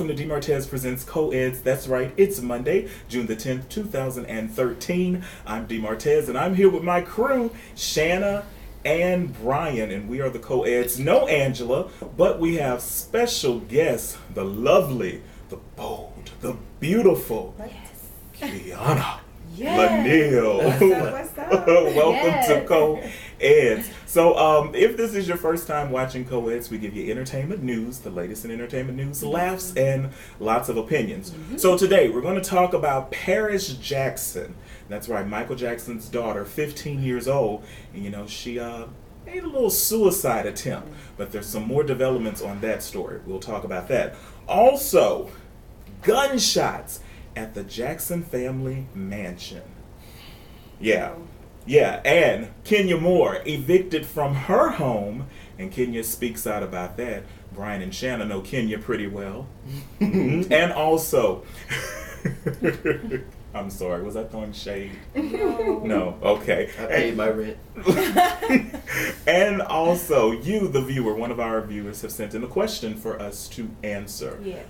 welcome to DeMartez Presents Co-Eds. That's right, it's Monday, June the 10th, 2013. I'm DeMartez, and I'm here with my crew, Shanna and Brian, and we are the Co-Eds. No Angela, but we have special guests, the lovely, the bold, the beautiful, Kiana. Laniel. What's up? Welcome to Co-Eds. So, if this is your first time watching Co-Eds, we give you entertainment news, the latest in entertainment news, laughs, and lots of opinions. So today, we're going to talk about Paris Jackson. That's right, Michael Jackson's daughter, 15 years old. And, you know, she made a little suicide attempt. But there's some more developments on that story. We'll talk about that. Also, gunshots at the Jackson family mansion. Yeah, and Kenya Moore evicted from her home, and Kenya speaks out about that. Brian and Shanna know Kenya pretty well. And also, I'm sorry, was I throwing shade? No, okay. I paid my rent. And also, you, the viewer, one of our viewers, have sent in a question for us to answer. Yes.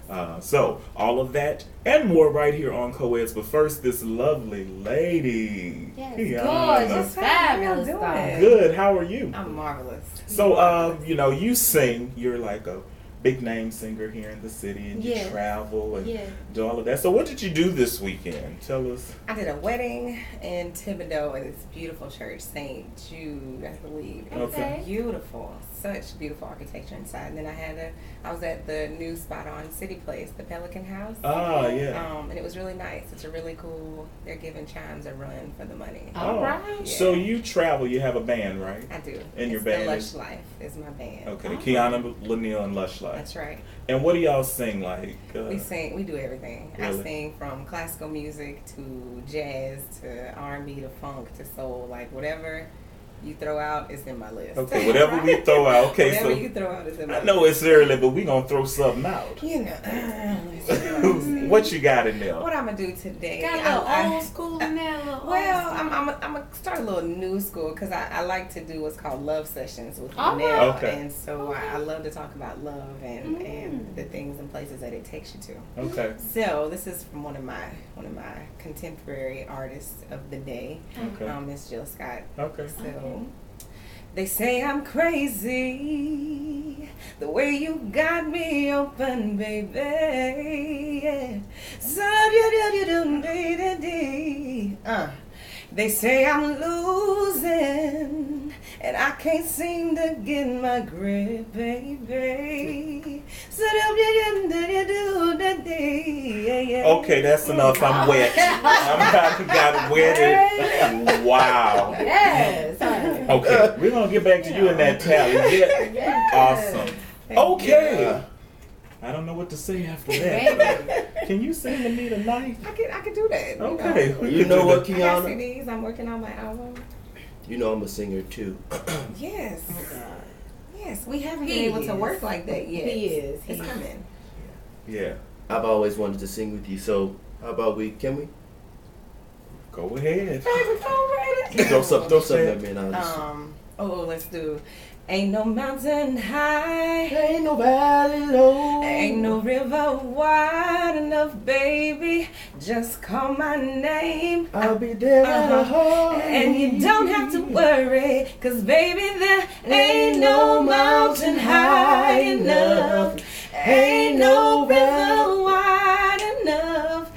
So, all of that and more right here on Co-Eds. But first, this lovely lady. Yes, Kiana. gorgeous, fabulous. Good, how are you? I'm marvelous. So, you know, you sing, you're like a big name singer here in the city, and you travel and do all of that. So what did you do this weekend? Tell us. I did a wedding in Thibodeau in this beautiful church, St. Jude, I believe. It was beautiful. Such beautiful architecture inside. And then I was at the new spot on City Place, the Pelican House. Ah, yeah. And it was really nice. It's a really cool, they're giving Chimes a run for the money. All right. Yeah. So you travel, you have a band, right? I do. And your band the is? Lush Life is my band. Okay, Kiana, Laniel, and Lush Life. That's right. And what do y'all sing like? We do everything. Really? I sing from classical music to jazz to R&B to funk to soul, like whatever you throw out is in my list. Okay, whatever we throw out. Okay, whatever so you throw out is in my list. I know it's early, but we gonna throw something out. You know. What you got in there? What I'm gonna do today? Got a little old school in there. Well, I'm gonna start a little new school because I like to do what's called love sessions with Oh, Nell, okay. and so I love to talk about love and the things and places that it takes you to. Okay. So this is from one of my contemporary artists of the day, Okay. Miss Jill Scott. Okay. So they say I'm crazy, the way you got me open, baby. Yeah. So they say I'm losing, and I can't seem to get my grip, baby. So Okay, that's enough. I'm wet. I got wetted. Wow. Yes. Okay, we're gonna get back to you in that talent. Yeah. Awesome. Okay. I don't know what to say after that. Can you sing to me tonight? I can do that. Okay. You know what, I got Kiana? CDs. I'm working on my album. You know I'm a singer too. Yes. Oh, Yes, we haven't been He able to is. work like that yet. He is. It's coming. Yeah. I've always wanted to sing with you, so how about can we? Go ahead. Throw something at me and I'll just... Let's do Ain't no mountain high, Ain't no valley low, ain't no river wide enough, baby. Just call my name. I'll be there And you don't have to worry, 'cause baby, there ain't no mountain high enough, ain't no river wide enough,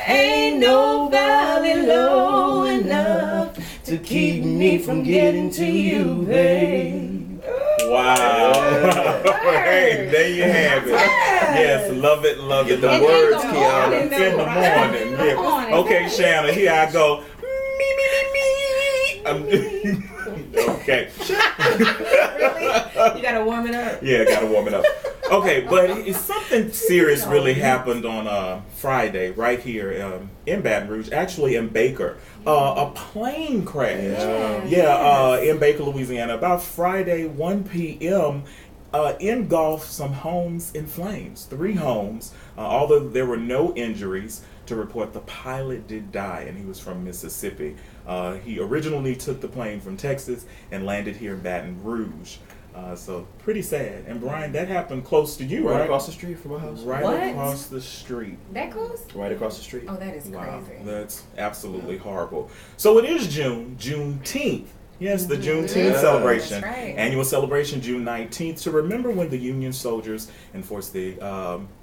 ain't no valley low enough to keep me from getting to you, babe. Wow. Hey, there you have it. Yes, love it, love it. The And words, in the Kiana. morning, It's in the morning. Yeah. Okay, Shanna, here I go. Okay. Really? You gotta warm it up. Yeah, gotta warm it up. Okay, but something serious really happened on Friday right here in Baton Rouge, actually in Baker. A plane crash. In Baker, Louisiana, about Friday, 1 p.m. Engulfed some homes in flames. 3 homes. Although there were no injuries to report, the pilot did die, and he was from Mississippi. He originally took the plane from Texas and landed here in Baton Rouge. So pretty sad. And Brian, that happened close to you, Right right? across the street from my house. Right What? across the street. That close? Right across the street. Oh, that is Wow, crazy. that's absolutely horrible. So it is Juneteenth. Yes, the Juneteenth Yeah. celebration. That's right. Annual celebration June 19th to remember when the Union soldiers enforced the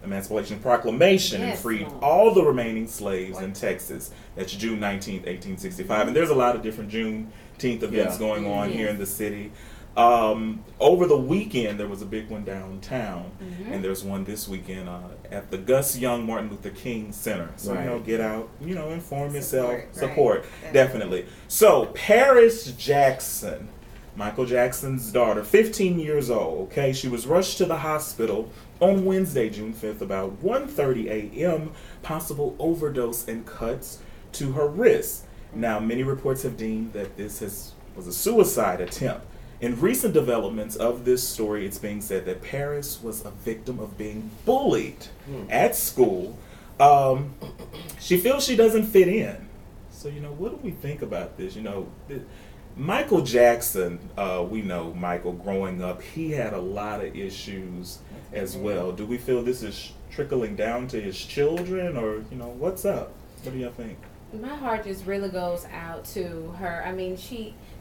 Emancipation Proclamation and Yes, freed Lord. all the remaining slaves in Texas. That's June 19th, 1865. And there's a lot of different Juneteenth events Yeah. going on Yes. here in the city. Over the weekend, there was a big one downtown, and there's one this weekend at the Gus Young Martin Luther King Center. So, Right. get out, inform yourself, Support, right. support, Definitely. definitely. So, Paris Jackson, Michael Jackson's daughter, 15 years old, okay? She was rushed to the hospital on Wednesday, June 5th, about 1:30 a.m., possible overdose and cuts to her wrist. Now, many reports have deemed that this was a suicide attempt. In recent developments of this story, it's being said that Paris was a victim of being bullied at school. She feels she doesn't fit in. So, what do we think about this? Michael Jackson, we know Michael growing up, he had a lot of issues as well. Do we feel this is trickling down to his children, or, what's up? What do y'all think? My heart just really goes out to her. I mean,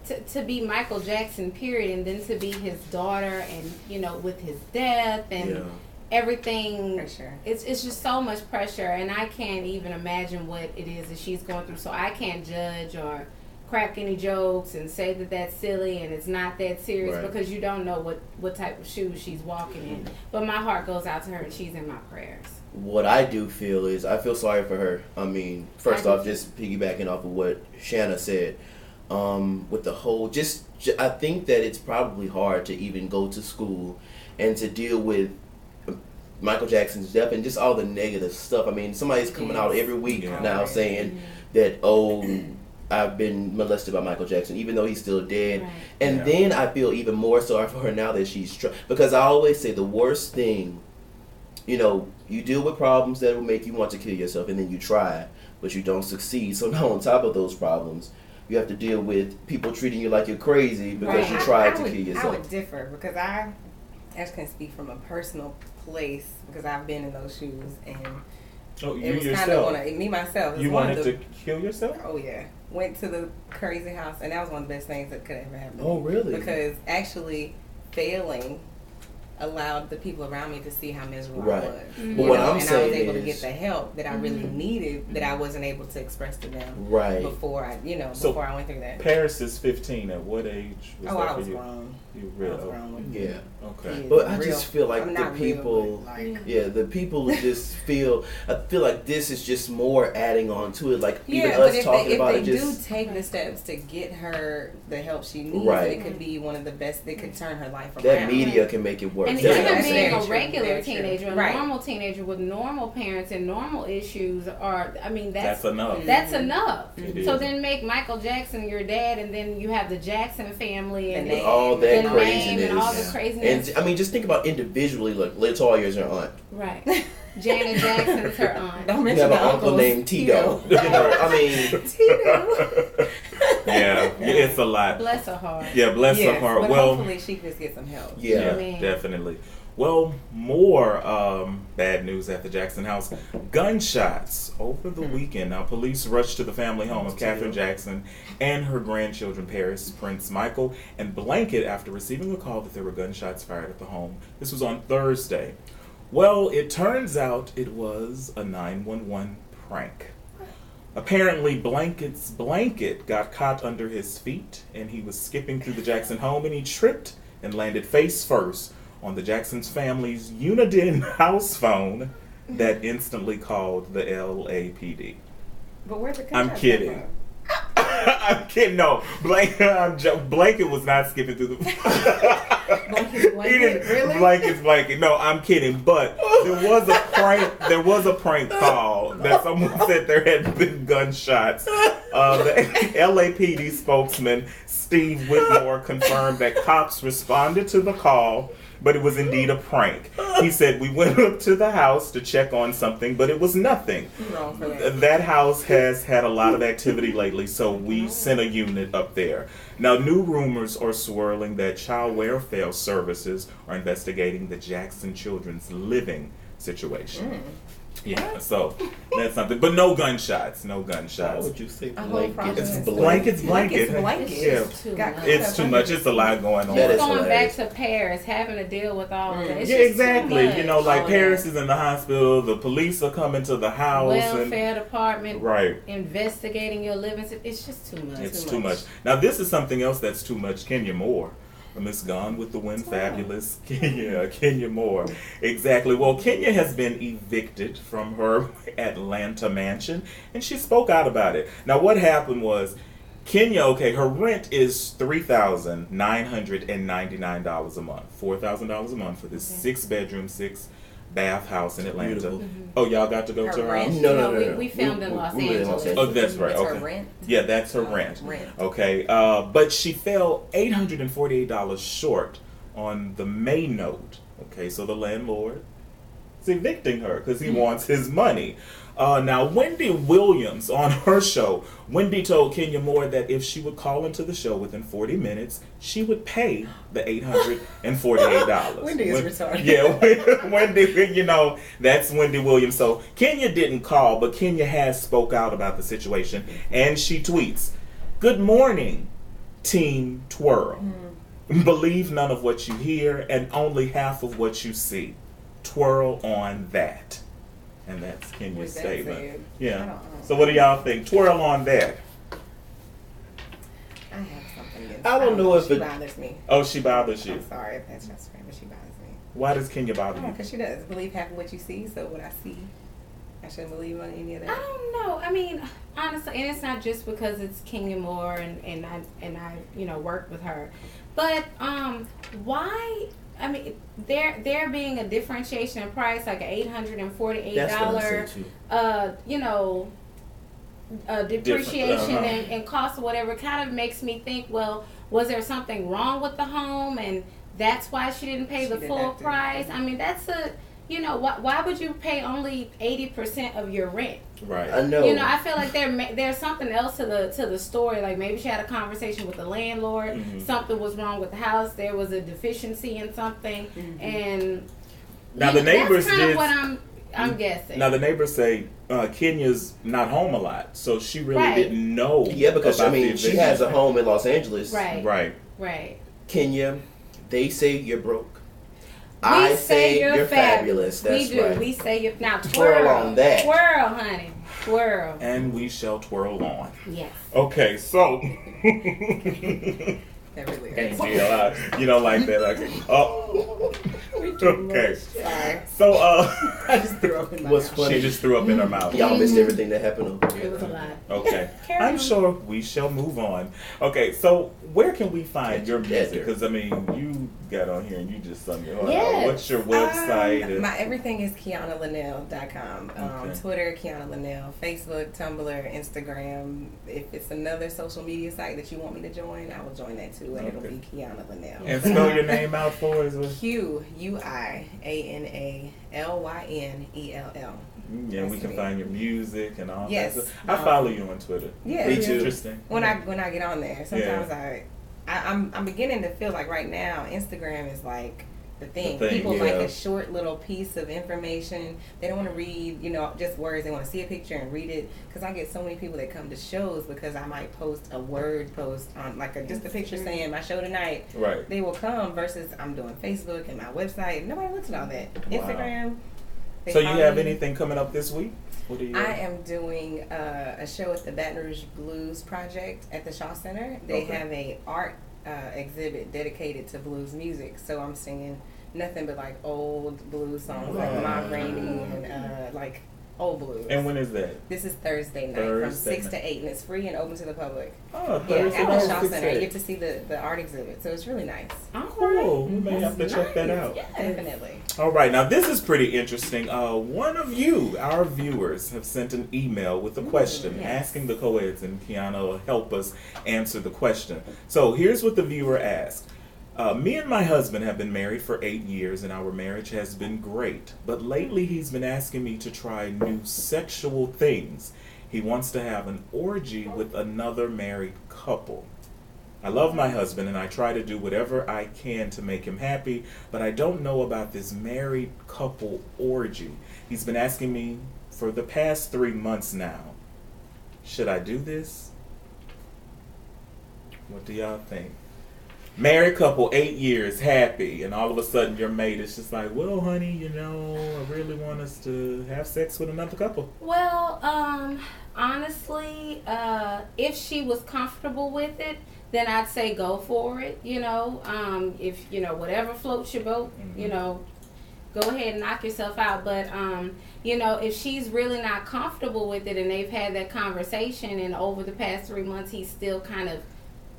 to be Michael Jackson, period, and then to be his daughter, and with his death and everything. Pressure. It's just so much pressure, and I can't even imagine what it is that she's going through. So I can't judge or crack any jokes and say that that's silly and it's not that serious, Right. because you don't know what type of shoes she's walking in. But my heart goes out to her, and she's in my prayers. What I do feel is I feel sorry for her. I mean, first I do off, just piggybacking off of what Shanna said, with the whole, I think that it's probably hard to even go to school and to deal with Michael Jackson's death and just all the negative stuff. I mean, somebody's coming out every week Yeah. now saying that, I've been molested by Michael Jackson, even though he's still dead. Right. And Yeah. then I feel even more sorry for her now that she's because I always say the worst thing, you deal with problems that will make you want to kill yourself, and then you try, but you don't succeed. So now on top of those problems, you have to deal with people treating you like you're crazy because Right. you tried to would- kill I yourself. would differ because I just can speak from a personal place because I've been in those shoes, and Oh, you it was kind yourself. of me myself. It was You one wanted of the, to kill yourself? Oh yeah, went to the crazy house, and that was one of the best things that could ever happen. Oh, really? Because actually failing allowed the people around me to see how miserable Right. I was. But You what know, I'm and I saying was able to is- get the help that I really needed that I wasn't able to express to them Right. before I, So, before I went through that. Paris is 15. At what age was Oh, that I for was you? grown. You I really? was grown. Yeah. Okay. But I Real- just feel like I'm the not real, people, but, like, the people just I feel like this is just more adding on to it. Like even yeah, but us if talking they, about if it they just. do take the steps to get her the help she needs, Right. it could be one of the best. It could turn her life around. That media can make it worse. And Yeah, even that's being very a true, regular very true. teenager, a Right. normal teenager with normal parents and normal issues That's enough. That's enough. It So is. then make Michael Jackson your dad, and then you have the Jackson family and The name. all the that name craziness. and all the craziness. And I mean, just think about individually. Look, Latoya's her aunt. Right. Janet Jackson's her aunt. Don't You mention have an the uncle uncles. named Tito. I mean, Tito. Yeah, it's a lot. Bless her heart. Yeah, bless Yes, her heart. but Well, hopefully she could get some help. yeah. Amen. definitely. Well, more bad news at the Jackson house. Gunshots over the weekend. Now, police rushed to the family home of Katherine Jackson and her grandchildren, Paris, Prince Michael, and Blanket after receiving a call that there were gunshots fired at the home. This was on Thursday. Well, it turns out it was a 911 prank. Apparently, Blanket's blanket got caught under his feet, and he was skipping through the Jackson home, and he tripped and landed face first on the Jackson's family's Uniden house phone that instantly called the LAPD. But where'd the I'm gunshots kidding. come from? I'm kidding. No, Blanket was not skipping through the. Blanket, really? Blanket. No, I'm kidding. But there was a prank. There was a prank call that someone said there had been gunshots. The LAPD spokesman Steve Whitmore confirmed that cops responded to the call but it was indeed a prank. He said, we went up to the house to check on something, but it was nothing. Wrong for that. That house has had a lot of activity lately, so we sent a unit up there. Now, new rumors are swirling that child welfare services are investigating the Jackson Children's Living situation. Yeah, so that's something. But no gunshots. No How gunshots. would you say A whole blankets? process. Blankets, Blankets. Yeah. It's too Got much. It's too much. It's a lot going on. That is Going back hilarious. to Paris, having to deal with all of that. It's Yeah, just exactly. too much. You know, like Oh, Paris is in the hospital. The police are coming to the house. welfare department And, right. investigating your living. It's just too much. It's too much. Now, this is something else that's too much. Kenya Moore. Miss Gone with the Wind, fabulous Kenya Moore. Exactly. Well, Kenya has been evicted from her Atlanta mansion, and she spoke out about it. Now, what happened was, Kenya, okay, her rent is $3,999 a month, $4,000 a month for this 6-bedroom, 6-bath house in Atlanta. Beautiful. Oh, y'all got to go Her to her rent? house? No. We filmed in Los we live in Los Angeles. Oh, that's right. It's Okay. her rent. Yeah, that's her rent. Rent. Okay, but she fell $848 short on the May note. Okay, so the landlord is evicting her because he wants his money. Now, Wendy Williams on her show, Wendy told Kenya Moore that if she would call into the show within 40 minutes, she would pay the $848. Wendy is retarded. Yeah, Wendy, you know, that's Wendy Williams. So Kenya didn't call, but Kenya has spoke out about the situation, and she tweets, "Good morning, Team Twirl. Believe none of what you hear and only half of what you see. Twirl on that." And that's Kenya's With that statement. said, I Yeah. don't know. So what do y'all think? Twirl on that. I have something against I don't know if she it- bothers me. Oh, she bothers you. I'm sorry if that's just friend, but she bothers me. Why does Kenya bother Oh, you? because she does believe half of what you see. So what I see, I shouldn't believe on any of I that. don't know. I mean, honestly, and it's not just because it's Kenya Moore and I worked with her, but why? I mean, there being a differentiation in price, like an $848 That's what I say too. Depreciation uh-huh. and cost or whatever, kind of makes me think, well, was there something wrong with the home and that's why she didn't pay She the didn't full have to. price? I mean, that's why would you pay only 80% of your rent? Right. I know. I feel like there's something else to the story. Like maybe she had a conversation with the landlord. Mhm. Something was wrong with the house. There was a deficiency in something, and Now the neighbors That's kind did. of what I'm guessing. Now the neighbors say Kenya's not home a lot, so she really Right. didn't know. Yeah, because about the she eviction. has a home in Los Angeles. Right. Right. Kenya, they say you're broke. We I say you're fabulous. That's we do. right. We say you're now Twirl on that. Twirl, honey. Twirl. And we shall twirl on. Yes. Okay, so. That really Can't is. deal. You don't like that. Okay. Oh. Okay. Sorry. So I just threw up in my What's mouth. funny? she just threw up in her mouth. Y'all missed everything that happened over It here. was a lot. Okay. Carry I'm on. sure we shall move on. Okay, so where can we find your Yeah, music? there. Because, I mean, you got on here and you just sung your Yes. What's your website? My everything is KianaLinnell.com. Okay. Twitter, Kiana Linnell. Facebook, Tumblr, Instagram. If it's another social media site that you want me to join, I will join that too. And it'll Okay. be Kiana Linnell. And spell your name out for us. QUIANALYNELL. Yeah, we That's can me. find your music and all Yes. that stuff. I follow you on Twitter. Yeah. Me It's too. interesting. When I get on there, sometimes I'm beginning to feel like right now Instagram is like the thing. The thing, People like yeah. a short little piece of information. They don't want to read, just words. They want to see a picture and read it. Because I get so many people that come to shows because I might post a word post on just a picture saying my show tonight. Right. They will come versus I'm doing Facebook and my website. Nobody looks at all that. Instagram. they So you follow have me. anything coming up this week? What do you? I am doing a show at the Baton Rouge Blues Project at the Shaw Center. They Okay. have a art exhibit dedicated to blues music. So I'm singing nothing but like old blues songs like Ma Rainey and like old blues. And when is that? This is Thursday night from Thursday 6 to 8, and it's free and open to the public. Oh, Yeah, Thursday at the night, Shaw 6 Center. to You 8. get to see the art exhibit, so it's really nice. Cool. We may have to check that out. Definitely. All right, now this is pretty interesting. One of you, our viewers, have sent an email with a question yes. asking the co-eds, and Kiana will help us answer the question. So here's what the viewer asked. Me and my husband have been married for 8 years, and our marriage has been great. But lately, he's been asking me to try new sexual things. He wants to have an orgy with another married couple. I love my husband, and I try to do whatever I can to make him happy, but I don't know about this married couple orgy. He's been asking me for the past 3 months now. Should I do this? What do y'all think? Married couple, 8 years, happy, and all of a sudden your mate is just like, well, honey, you know, I really want us to have sex with another couple. Well, honestly, if she was comfortable with it, then I'd say go for it. You know, if you know whatever floats your boat, you know, go ahead and knock yourself out. But you know, if she's really not comfortable with it, and they've had that conversation, and over the past 3 months he's still kind of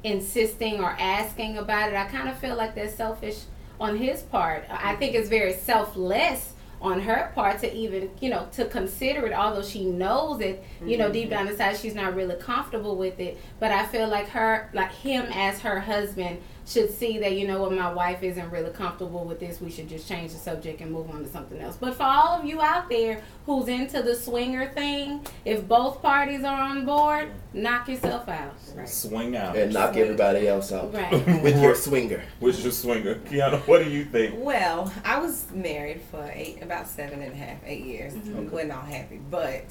insisting or asking about it, I kind of feel like that's selfish on his part. I think it's very selfless on her part to even, you know, to consider it, although she knows it, you know, deep down inside she's not really comfortable with it. But I feel like him as her husband should see that, you know what, my wife isn't really comfortable with this, we should just change the subject and move on to something else. But for all of you out there who's into the swinger thing, if both parties are on board, knock yourself out. Right. Swing out. And knock everybody else out. Right. With your swinger. With your swinger. Kiana, what do you think? Well, I was married for about 8 years. We wasn't all happy, but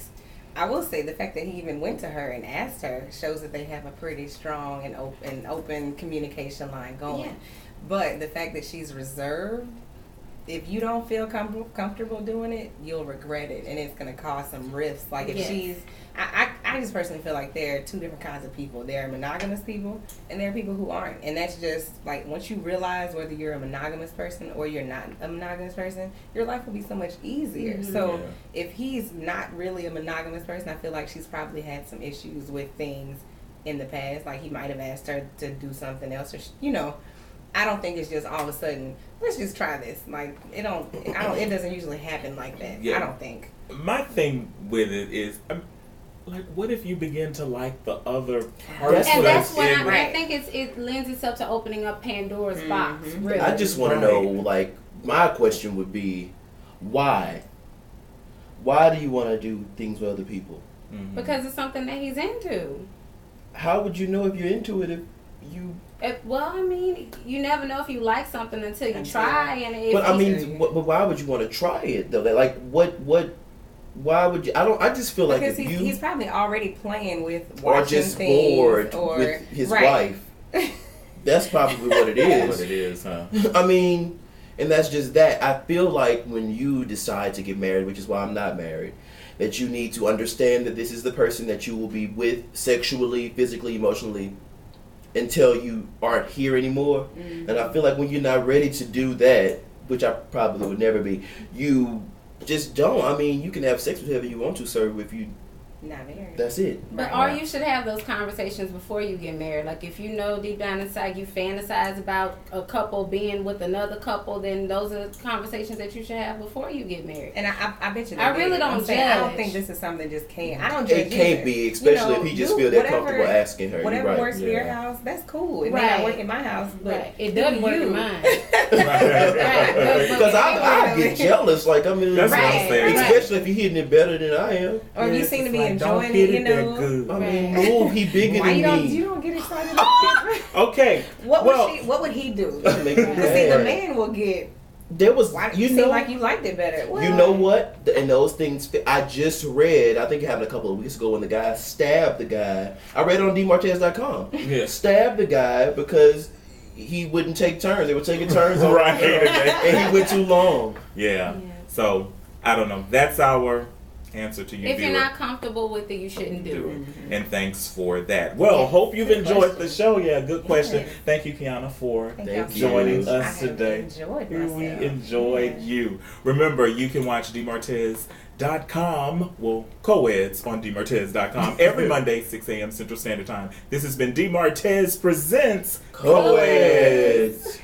I will say the fact that he even went to her and asked her shows that they have a pretty strong and open communication line going. Yeah. But the fact that she's reserved, if you don't feel comfortable doing it, you'll regret it, and it's going to cause some rifts. Like if she's, I just personally feel like there are two different kinds of people. There are monogamous people, and there are people who aren't. And that's just like once you realize whether you're a monogamous person or you're not a monogamous person, your life will be so much easier. Mm-hmm. So if he's not really a monogamous person, I feel like she's probably had some issues with things in the past. Like he might have asked her to do something else, or you know. I don't think it's just all of a sudden, let's just try this. Like it doesn't usually happen like that. Yeah. I don't think. My thing with it is, like, what if you begin to like the other person? And that's what I think it lends itself to opening up Pandora's box. Really. I just want to know, like, my question would be, why? Why do you want to do things with other people? Mm-hmm. Because it's something that he's into. How would you know if you're into it if you... well, I mean, you never know if you like something until you try. And but I mean, but why would you want to try it though? Like, why would you? I just feel like because he's probably already playing with or just bored with his wife. That's probably what it is. What it is, huh? I mean, and that's just that. I feel like when you decide to get married, which is why I'm not married, that you need to understand that this is the person that you will be with sexually, physically, emotionally, until you aren't here anymore. Mm-hmm. And I feel like when you're not ready to do that, which I probably would never be, you just don't. I mean, you can have sex with whoever you want to, sir, if you not married. That's it. But or you should have those conversations before you get married. Like if you know deep down inside you fantasize about a couple being with another couple, then those are conversations that you should have before you get married. And I bet you. I really don't judge. I don't think this is something that just can't. I don't judge. It can't be, especially if he just feel that comfortable asking her. Whatever works for your house, that's cool. It may not work in my house, but it doesn't work in mine. Because I get jealous. Like I mean, that's what I'm saying. Especially if you're hitting it better than I am. Or you seem to be enjoying it, you know. I mean, no, he bigger than me. You don't get excited about this. Okay. What would he do? Because see, the man will get. There was, you seem like you liked it better. Well, you know what? And those things, I just read, I think it happened a couple of weeks ago when the guy stabbed the guy. I read it on DMartez.com. Yeah. Stabbed the guy because he wouldn't take turns. They were taking turns on right. And he went too long. Yeah. So, I don't know. That's our answer to you. If you're not comfortable with it, you shouldn't do it. Mm-hmm. And thanks for that. Well, hope you've enjoyed the show. Yeah, good question. Thank you, Kiana, for joining us today. We enjoyed you. Remember, you can watch DMartez.com, well, co-eds on DMartez.com every Monday, 6 a.m. Central Standard Time. This has been DMartez Presents Co-eds.